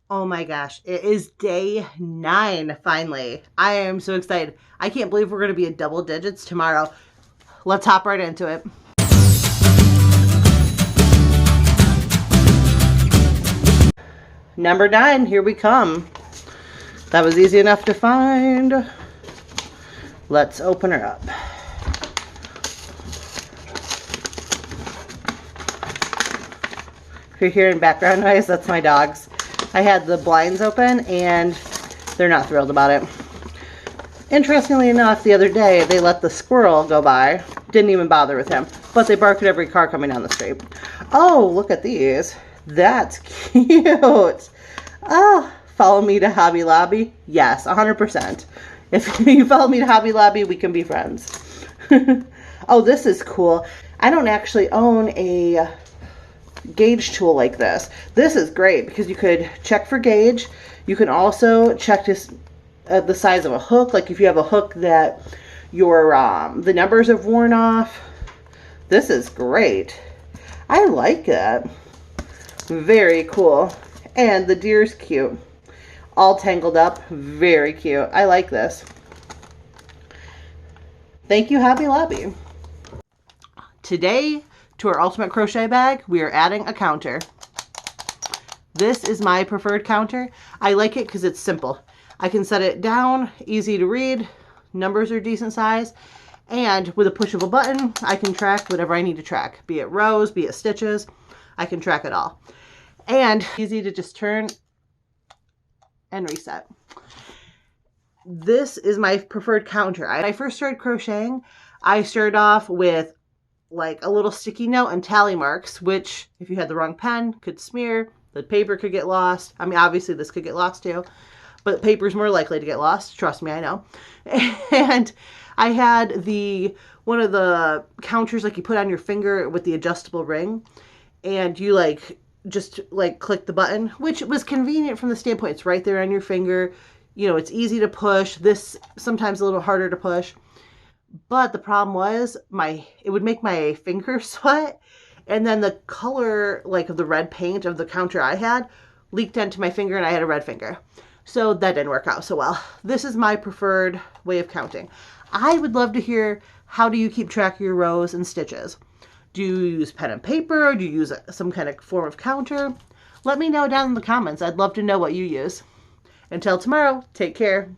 Oh my gosh, it is day 9 finally. I am so excited. I can't believe we're going to be at double digits tomorrow. Let's hop right into it. Number 9, here we come. That was easy enough to find. Let's open her up. If you're hearing background noise, that's my dogs. I had the blinds open and they're not thrilled about it. Interestingly enough, the other day they let the squirrel go by. Didn't even bother with him, but they bark at every car coming down the street. Oh, look at these. That's cute. Oh, follow me to Hobby Lobby? Yes, 100%. If you follow me to Hobby Lobby, we can be friends. Oh, this is cool. I don't actually own a gauge tool like this. This is great because you could check for gauge. You can also check this, the size of a hook. Like if you have a hook that your the numbers have worn off. This is great. I like that. Very cool. And the deer's cute. All tangled up. Very cute. I like this. Thank you, Hobby Lobby. Today, to our ultimate crochet bag, we are adding a counter. This is my preferred counter. I like it because it's simple. I can set it down, easy to read, numbers are decent size, and with a push of a button, I can track whatever I need to track, be it rows, be it stitches, I can track it all. And easy to just turn and reset. This is my preferred counter. When I first started crocheting, I started off with like a little sticky note and tally marks, which if you had the wrong pen could smear, the paper could get lost. I mean, obviously this could get lost too, but paper's more likely to get lost. Trust me, I know. And I had one of the counters like you put on your finger with the adjustable ring, and you just click the button, which was convenient from the standpoint it's right there on your finger. You know, it's easy to push. This sometimes a little harder to push. But the problem was it would make my fingers sweat, and then the color of the red paint of the counter I had leaked into my finger and I had a red finger. So that didn't work out so well. This is my preferred way of counting. I would love to hear, how do you keep track of your rows and stitches? Do you use pen and paper? Do you use some kind of form of counter? Let me know down in the comments. I'd love to know what you use. Until tomorrow, take care.